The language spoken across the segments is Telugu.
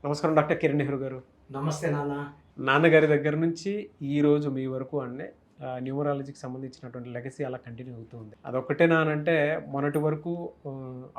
నమస్కారం డాక్టర్ కిరణ్ నెహ్రూ గారు. నమస్తే నాన్న. నాన్నగారి దగ్గర నుంచి ఈరోజు మీ వరకు అంటే న్యూమరాలజీకి సంబంధించినటువంటి లెగసీ అలా కంటిన్యూ అవుతూ ఉంది. అదొక్కటేనా అనంటే మొన్నటి వరకు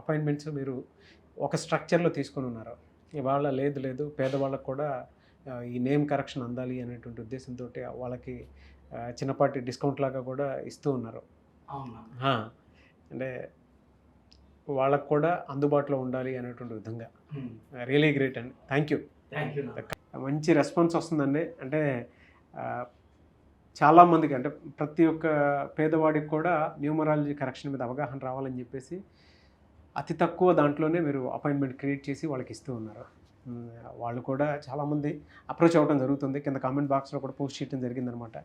అపాయింట్మెంట్స్ మీరు ఒక స్ట్రక్చర్లో తీసుకొని ఉన్నారు. ఇవాళ లేదు పేదవాళ్ళకు కూడా ఈ నేమ్ కరెక్షన్ అందాలి అనేటువంటి ఉద్దేశంతో వాళ్ళకి చిన్నపాటి డిస్కౌంట్ లాగా కూడా ఇస్తూ ఉన్నారు. అవునా? అంటే వాళ్ళకు కూడా అందుబాటులో ఉండాలి అనేటువంటి విధంగా. రియలీ గ్రేట్ అండి. Thank you. మంచి రెస్పాన్స్ వస్తుందండి. అంటే చాలామందికి అంటే ప్రతి ఒక్క పేదవాడికి కూడా న్యూమరాలజీ కరెక్షన్ మీద అవగాహన రావాలని చెప్పేసి అతి తక్కువ దాంట్లోనే మీరు అపాయింట్మెంట్ క్రియేట్ చేసి వాళ్ళకి ఇస్తూ ఉన్నారు. వాళ్ళు కూడా చాలామంది అప్రోచ్ అవ్వడం జరుగుతుంది. కింద కామెంట్ బాక్స్లో కూడా పోస్ట్ చేయడం జరిగిందనమాట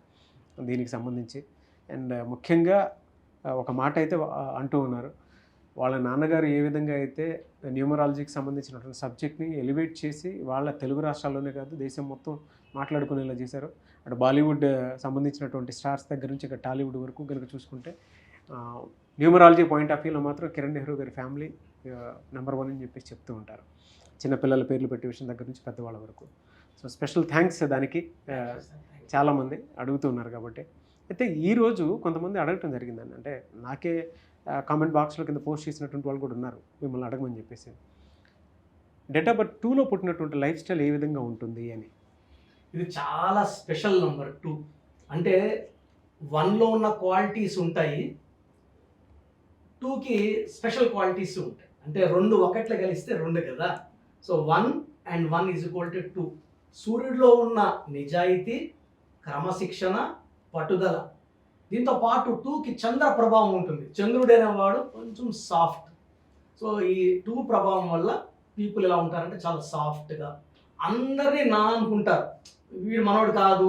దీనికి సంబంధించి. అండ్ ముఖ్యంగా ఒక మాట అయితే అంటూ ఉన్నారు, వాళ్ళ నాన్నగారు ఏ విధంగా అయితే న్యూమరాలజీకి సంబంధించినటువంటి సబ్జెక్ట్ని ఎలివేట్ చేసి వాళ్ళ తెలుగు రాష్ట్రాల్లోనే కాదు దేశం మొత్తం మాట్లాడుకునేలా చేశారు. అటు బాలీవుడ్ సంబంధించినటువంటి స్టార్స్ దగ్గర నుంచి ఇక టాలీవుడ్ వరకు కనుక చూసుకుంటే న్యూమరాలజీ పాయింట్ ఆఫ్ వ్యూలో మాత్రం కిరణ్ నెహ్రూ గారి ఫ్యామిలీ నెంబర్ 1 అని చెప్పేసి చెప్తూ ఉంటారు. చిన్నపిల్లల పేర్లు పెట్టే విషయం దగ్గర నుంచి పెద్దవాళ్ళ వరకు. సో స్పెషల్ థ్యాంక్స్ దానికి. చాలామంది అడుగుతూ ఉన్నారు కాబట్టి. అయితే ఈరోజు కొంతమంది అడగటం జరిగిందండి. అంటే నాకే కామెంట్ బాక్స్లో కింద పోస్ట్ చేసినటువంటి వాళ్ళు కూడా ఉన్నారు మిమ్మల్ని అడగమని చెప్పేసి. డేట్ ఆఫ్ బర్త్ 2లో పుట్టినటువంటి లైఫ్ స్టైల్ ఏ విధంగా ఉంటుంది అని. ఇది చాలా స్పెషల్ నెంబర్ 2. అంటే 1లో ఉన్న క్వాలిటీస్ ఉంటాయి, 2కి స్పెషల్ క్వాలిటీస్ ఉంటాయి. అంటే 2 ఒకట్లో కలిస్తే 2 కదా. So 1 and 1 = 2. సూర్యుడిలో ఉన్న నిజాయితీ, క్రమశిక్షణ, పట్టుదల, దీంతో పాటు 2కి చంద్ర ప్రభావం ఉంటుంది. చంద్రుడు అనేవాడు కొంచెం సాఫ్ట్. సో ఈ 2 ప్రభావం వల్ల పీపుల్ ఎలా ఉంటారంటే చాలా సాఫ్ట్గా, అందరినీ నా అనుకుంటారు, వీడు మనోడు కాదు,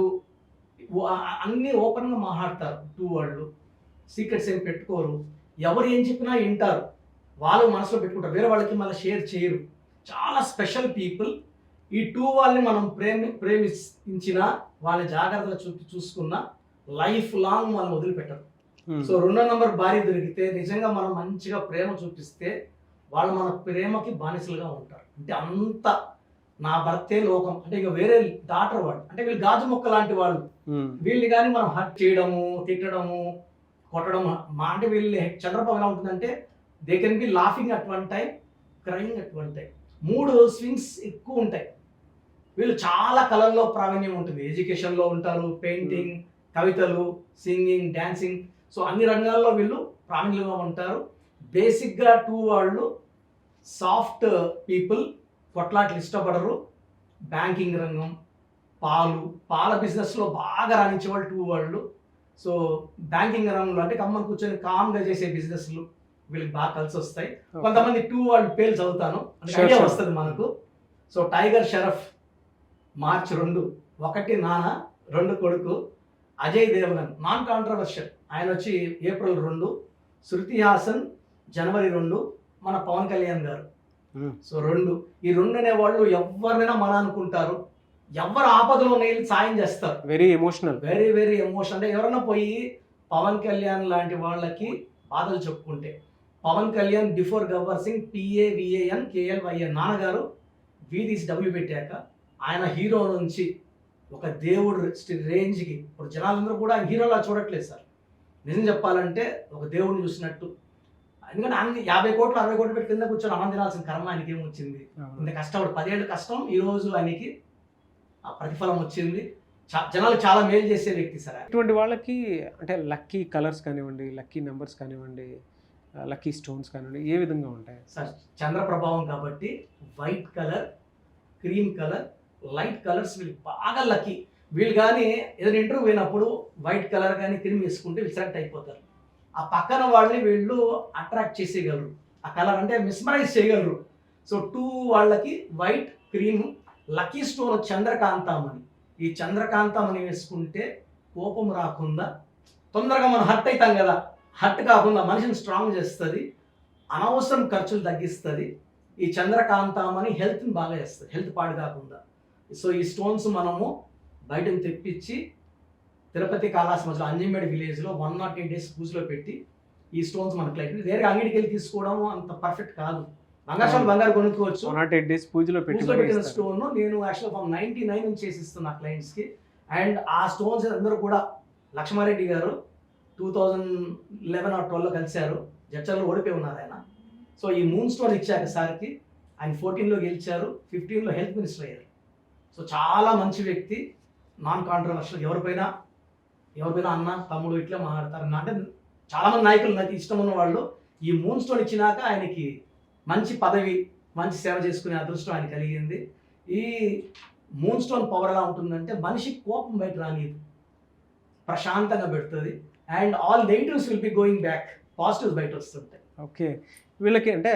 అన్నీ ఓపెన్గా మాట్లాడతారు. 2 వాళ్ళు సీక్రెట్స్ ఏం పెట్టుకోరు, ఎవరు ఏం చెప్పినా వింటారు, వాళ్ళు మనసులో పెట్టుకుంటారు, వేరే వాళ్ళకి మళ్ళీ షేర్ చేయరు. చాలా స్పెషల్ పీపుల్. ఈ 2 వాళ్ళని మనం ప్రేమించిన వాళ్ళ జాగ్రత్తగా చూసుకున్న లైఫ్ లాంగ్ మనం వదిలిపెట్టరు. సో 2వ నంబర్ భార్య దొరికితే నిజంగా మనం మంచిగా ప్రేమ చూపిస్తే వాళ్ళు మన ప్రేమకి బానిసలుగా ఉంటారు. అంటే అంత నా భర్తే లోకం, అంటే ఇక వేరే దాటరు వాళ్ళు. అంటే వీళ్ళు గాజు మొక్క లాంటి వాళ్ళు. వీళ్ళని కానీ మనం హర్ట్ చేయడము, తిట్టడము, కొట్టడము అంటే వీళ్ళు చంద్రబాబు ఎలా ఉంటుందంటే they can be laughing at one time, crying at one time. 3 swings ఎక్కువ ఉంటాయి. వీళ్ళు చాలా కళల్లో ప్రావీణ్యం ఉంటుంది. ఎడ్యుకేషన్లో ఉంటారు, పెయింటింగ్, కవితలు, సింగింగ్, డాన్సింగ్, సో అన్ని రంగాల్లో వీళ్ళు ప్రావీణ్యంగా ఉంటారు. బేసిక్గా 2 వాళ్ళు సాఫ్ట్ పీపుల్, కొట్లాట్లు ఇష్టపడరు. బ్యాంకింగ్ రంగం, పాల బిజినెస్లో బాగా రాణించే వాళ్ళు 2 వాళ్ళు. సో బ్యాంకింగ్ రంగంలో అంటే కమ్మని కూర్చొని కామ్గా చేసే బిజినెస్లు వీళ్ళకి బాగా కలిసి వస్తాయి. కొంతమంది 2 వాళ్ళు పేర్లు చదువుతాను అంటే ఐడియా వస్తుంది మనకు. సో టైగర్ షరఫ్ మార్చ్ 2, 1 నాన్న, 2 కొడుకు. అజయ్ దేవగన్ నాన్ కాంట్రవర్షియల్, ఆయన వచ్చి ఏప్రిల్ 2. శృతి హాసన్ జనవరి 2. మన పవన్ కళ్యాణ్ గారు సో 2. ఈ 2 అనేవాళ్ళు ఎవరినైనా మన అనుకుంటారు, ఎవరు ఆపదలో వెళ్ళి సాయం చేస్తారు. Very emotional, very emotional. అంటే ఎవరైనా పోయి పవన్ కళ్యాణ్ లాంటి వాళ్ళకి బాధలు చెప్పుకుంటే, Pawan Kalyan before Gabbar Singh PAVAN KLYN నాన్నగారు VDW పెట్టాక ఆయన హీరో నుంచి ఒక దేవుడు రేంజ్కి, ఇప్పుడు జనాలందరూ కూడా హీరోలా చూడట్లేదు సార్. నిజం చెప్పాలంటే ఒక దేవుడిని చూసినట్టు. ఎందుకంటే ఆయన 50 కోట్లు 60 కోట్లు పెట్టి కింద కూర్చొని అన్నం తినాల్సిన కర్మ ఆయనకి ఏమొచ్చింది? ఇంత కష్టపడి 10 ఏళ్ళు కష్టం, ఈరోజు ఆయనకి ఆ ప్రతిఫలం వచ్చింది. జనాలు చాలా మేలు చేసే వ్యక్తి సార్. ఇటువంటి వాళ్ళకి అంటే లక్కీ కలర్స్ కానివ్వండి, లక్కీ నెంబర్స్ కానివ్వండి, లక్కీ స్టోన్స్ కానివ్వండి, ఏ విధంగా ఉంటాయి సార్? చంద్ర ప్రభావం కాబట్టి white colour, cream colour, light colours వీళ్ళు బాగా లక్కీ. వీళ్ళు కానీ ఏదైనా ఇంటర్వ్యూ పోయినప్పుడు వైట్ కలర్ కానీ క్రీమ్ వేసుకుంటే వీళ్ళు సెలెక్ట్ అయిపోతారు. ఆ పక్కన వాళ్ళని వీళ్ళు అట్రాక్ట్ చేసేయగలరు, ఆ కలర్ అంటే మిస్మరైజ్ చేయగలరు. సో 2 వాళ్ళకి వైట్, క్రీమ్. లక్కీ స్టోన్ చంద్రకాంతామణి. ఈ చంద్రకాంతామణి వేసుకుంటే కోపం రాకుండా, తొందరగా మనం హర్ట్ అవుతాం కదా, హర్ట్ కాకుండా మనిషిని స్ట్రాంగ్ చేస్తుంది, అనవసరం ఖర్చులు తగ్గిస్తుంది. ఈ చంద్రకాంతామణి హెల్త్ని బాగా చేస్తుంది, హెల్త్ పాడు కాకుండా. సో ఈ స్టోన్స్ మనము బయటను తెప్పించి తిరుపతి కాళాస్ మధ్యలో అంజంబేడి విలేజ్లో 108 days పూజలో పెట్టి ఈ స్టోన్స్ మనకు లైట్ వేరే అంగడికి వెళ్ళి తీసుకోవడం అంత పర్ఫెక్ట్ కాదు. బంగారు స్టోన్ బంగారు కొనుక్కోవచ్చు. 108 days పూజలో పెట్టి పూజలో మరీ పెట్టిన ఇస్తారు. స్టోన్ నేను యాక్చువల్ ఫ్రమ్ 99 నుంచి చేసిస్తున్నా క్లయింట్స్ కి. అండ్ ఆ స్టోన్స్ అందరూ కూడా లక్ష్మారెడ్డి గారు 2011 or 12 కలిశారు. జడ్చర్లో ఓడిపోయి ఉన్నారు ఆయన. సో ఈ మూన్ స్టోన్ ఇచ్చాక సార్కి ఆయన 14లో గెలిచారు, 15లో హెల్త్ మినిస్టర్ అయ్యారు. సో చాలా మంచి వ్యక్తి, నాన్ కాంట్రవర్షియల్. ఎవరిపైనా అన్న తమ్ముడు ఇట్లా మాట్లాడతారు. అంటే చాలా మంది నాయకులు నాకు ఇష్టం ఉన్న వాళ్ళు ఈ మూన్ స్టోన్ ఇచ్చినాక ఆయనకి మంచి పదవి, మంచి సేవ చేసుకునే అదృష్టం ఆయన కలిగింది. ఈ మూన్ స్టోన్ పవర్ ఎలా ఉంటుందంటే మనిషి కోపం బయట రానిది, ప్రశాంతంగా పెడుతుంది. And all negatives will be going back, positives బయట వస్తుంటాయి. ఓకే, వీళ్ళకి అంటే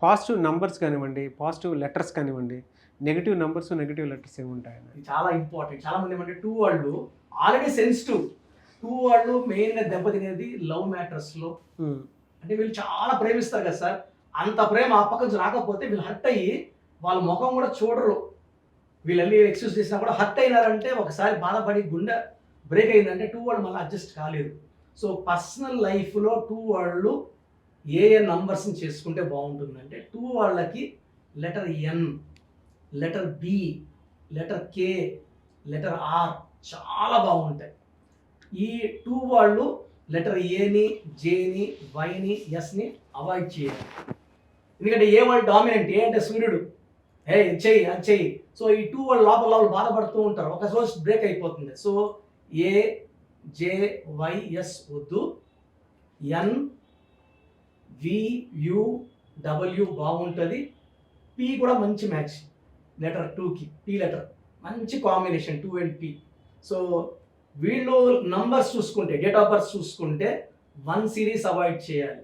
పాజిటివ్ నంబర్స్ కానివ్వండి, పాజిటివ్ లెటర్స్ కానివ్వండి, నెగిటివ్ నంబర్స్ నెగిటివ్ లెటర్స్ ఏమి ఉంటాయని ఇది చాలా ఇంపార్టెంట్. చాలా మంది ఏమంటే 2 వాళ్ళు ఆల్రెడీ సెన్సిటివ్. 2 వాళ్ళు మెయిన్గా దెబ్బతినేది లవ్ మ్యాటర్స్లో. అంటే వీళ్ళు చాలా ప్రేమిస్తారు కదా సార్, అంత ప్రేమ ఆ పక్క నుంచి రాకపోతే వీళ్ళు హర్ట్ అయ్యి వాళ్ళ ముఖం కూడా చూడరు. వీళ్ళని ఎక్స్క్యూజ్ చేసినా కూడా హర్ట్ అయినారంటే ఒకసారి బాధపడి గుండె బ్రేక్ అయిందంటే 2 వాళ్ళు మళ్ళీ అడ్జస్ట్ కాలేదు. సో పర్సనల్ లైఫ్లో 2 వాళ్ళు ఏ నంబర్స్ని చేసుకుంటే బాగుంటుందంటే 2 వాళ్ళకి letter N, letter B, letter K, letter R చాలా బాగుంటాయి. ఈ 2 వాళ్ళు లెటర్ ఏని, జేని, వైని, ఎస్ని అవాయిడ్ చేయాలి. ఎందుకంటే ఏ వాళ్ళు డామినెంట్. ఏ అంటే సూర్యుడు, ఇది చెయ్యి అది చెయ్యి. సో ఈ 2 వాళ్ళు లోపల బాధపడుతూ ఉంటారు, ఒక రోజు బ్రేక్ అయిపోతుంది. So A, J, Y, S వద్దు. ఎన్, వి, యు, డబ్ల్యూ బాగుంటుంది. పి కూడా మంచి మ్యాచ్ లెటర్ 2కి. పి లెటర్ మంచి కాంబినేషన్ 2 and పి. సో వీళ్ళు నంబర్స్ చూసుకుంటే, డేట్ ఆఫ్ బర్త్ చూసుకుంటే 1 series అవాయిడ్ చేయాలి.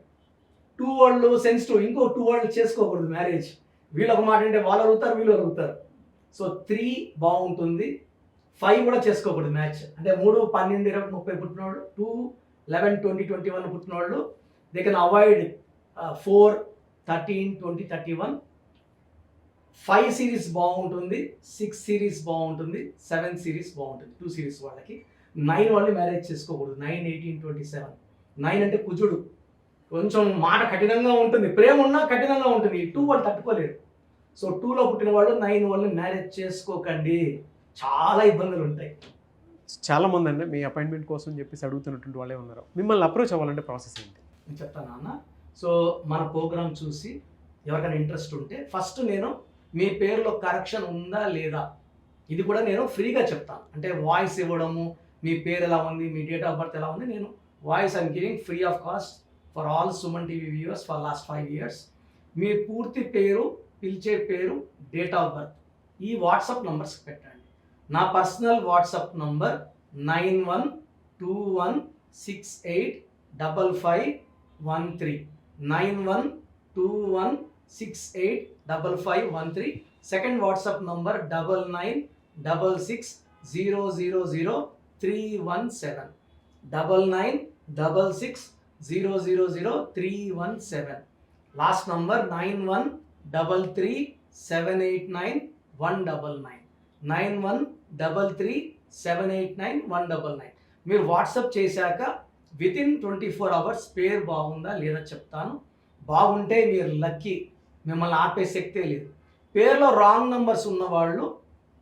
2 వాళ్ళు సెన్సిటివ్, ఇంకో 2 వాళ్ళు చేసుకోకూడదు మ్యారేజ్. వీళ్ళు ఒక మాట అంటే వాళ్ళు అడుగుతారు, వీళ్ళు అడుగుతారు. సో 3 బాగుంటుంది. 5 కూడా చేసుకోకూడదు మ్యాచ్. అంటే 3, 12, 20, 30 పుట్టిన వాళ్ళు, 2, 11, 20, 21 పుట్టిన వాళ్ళు దే కెన్ అవాయిడ్ 4, 13, 20, 31. 5 series బాగుంటుంది, 6 series బాగుంటుంది, 7 series బాగుంటుంది. 2 series వాళ్ళకి. 9 వాళ్ళు మ్యారేజ్ చేసుకోకూడదు. 9, 18, 27. 9 అంటే కుజుడు, కొంచెం మాట కఠినంగా ఉంటుంది, ప్రేమ ఉన్నా కఠినంగా ఉంటుంది. 2 వాళ్ళు తట్టుకోలేరు. సో 2లో పుట్టిన వాళ్ళు 9 వాళ్ళని మ్యారేజ్ చేసుకోకండి, చాలా ఇబ్బందులు ఉంటాయి. చాలా మంది అండి మీ అపాయింట్మెంట్ కోసం చెప్పేసి అడుగుతున్నటువంటి వాళ్ళే ఉన్నారు. మిమ్మల్ని అప్రోచ్ అవ్వాలంటే ప్రాసెస్ ఏంటి? నేను చెప్తాను అన్న. సో మన ప్రోగ్రామ్ చూసి ఎవరికైనా ఇంట్రెస్ట్ ఉంటే ఫస్ట్ నేను మీ పేరులో కరెక్షన్ ఉందా లేదా ఇది కూడా నేను ఫ్రీగా చెప్తాను. అంటే వాయిస్ ఇవ్వడము, మీ పేరు ఎలా ఉంది, మీ డేట్ ఆఫ్ బర్త్ ఎలా ఉంది, నేను voice I'm giving free of cost for all Suman TV viewers for last 5 years. మీ పూర్తి పేరు, పిలిచే పేరు, డేట్ ఆఫ్ బర్త్ ఈ వాట్సాప్ నంబర్స్కి పెట్టండి. నా personal WhatsApp number 9121685513. 9121685513. Second WhatsApp number 9966000317. 9966000317. Last number 9133789199. 9133789199. మీరు వాట్సాప్ చేశాక వితిన్ 24 hours పేరు బాగుందా లేదా చెప్తాను. బాగుంటే మీరు లక్కీ, మిమ్మల్ని ఆపే శక్తే లేదు. పేరులో రాంగ్ నంబర్స్ ఉన్న వాళ్ళు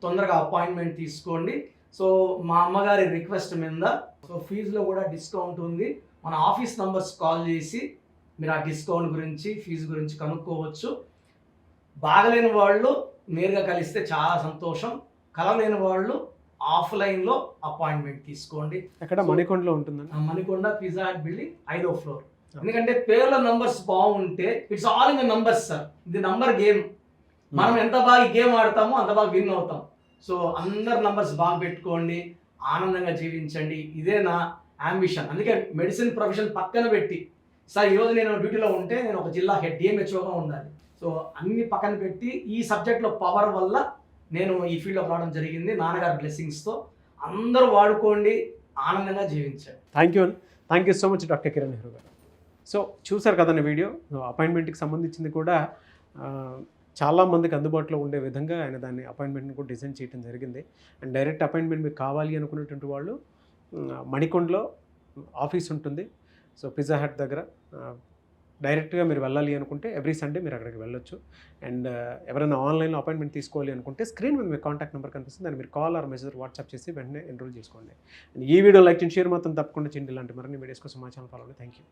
తొందరగా అపాయింట్మెంట్ తీసుకోండి. సో మా అమ్మగారి రిక్వెస్ట్ మీద సో ఫీజులో కూడా డిస్కౌంట్ ఉంది. మన ఆఫీస్ నంబర్స్ కాల్ చేసి మీరు ఆ డిస్కౌంట్ గురించి, ఫీజు గురించి కనుక్కోవచ్చు. బాగలేని వాళ్ళు నేరుగా కలిస్తే చాలా సంతోషం. కలలేని వాళ్ళు ఆఫ్లైన్లో అపాయింట్మెంట్ తీసుకోండి. ఎక్కడ మణికొండలో ఉంటుందండి? మణికొండ పిజ్జా హట్ బిల్డింగ్ 5వ floor. ఎందుకంటే పేర్ల నంబర్స్ బాగుంటే it's all in the numbers sir. ఇది నంబర్ గేమ్. మనం ఎంత బాగా గేమ్ ఆడతామో అంత బాగా విన్ అవుతాం. సో అందరు నంబర్స్ బాగా పెట్టుకోండి, ఆనందంగా జీవించండి. ఇదే నా అంబిషన్. అందుకే మెడిసిన్ ప్రొఫెషన్ పక్కన పెట్టి సార్ ఈరోజు నేను డ్యూటీలో ఉంటే నేను ఒక జిల్లా హెడ్ డిఎంహెచ్ఓగా ఉండాలి. సో అన్ని పక్కన పెట్టి ఈ సబ్జెక్ట్లో పవర్ వల్ల నేను ఈ ఫీల్డ్లోకి రావడం జరిగింది. నాన్నగారి బ్లెస్సింగ్స్తో. అందరూ వాడుకోండి, ఆనందంగా జీవించండి. Thank you so much doctor Kiran Nehru గారు. సో చూసారు కదండి వీడియో. అపాయింట్మెంట్కి సంబంధించింది కూడా చాలామందికి అందుబాటులో ఉండే విధంగా ఆయన దాన్ని అపాయింట్మెంట్ని కూడా డిజైన్ చేయడం జరిగింది. అండ్ డైరెక్ట్ అపాయింట్మెంట్ మీకు కావాలి అనుకునేటువంటి వాళ్ళు మణికొండలో ఆఫీస్ ఉంటుంది. సో పిజ్జా హట్ దగ్గర డైరెక్ట్గా మీరు వెళ్ళాలి అనుకుంటే ఎవ్రీ సండే మీరు అక్కడికి వెళ్ళొచ్చు. అండ్ ఎవరైనా ఆన్లైన్లో అపాయింట్మెంట్ తీసుకోవాలి అనుకుంటే స్క్రీన్ మీద మీ కాంటాక్ట్ నెంబర్ కనిపిస్తుంది, దాన్ని మీరు కాల్ ఆర్ మెసేజ్ వాట్సాప్ చేసి వెంటనే ఎన్రోల్ చేసుకోండి. అండ్ ఈ వీడియో లైక్ చేయండి, షేర్ మాత్రం తప్పకుండా చేయండి. ఇలాంటి మరిన్ని వీడియోస్ కోసం మా ఛానల్ ఫాలో అవ్వండి. Thank you.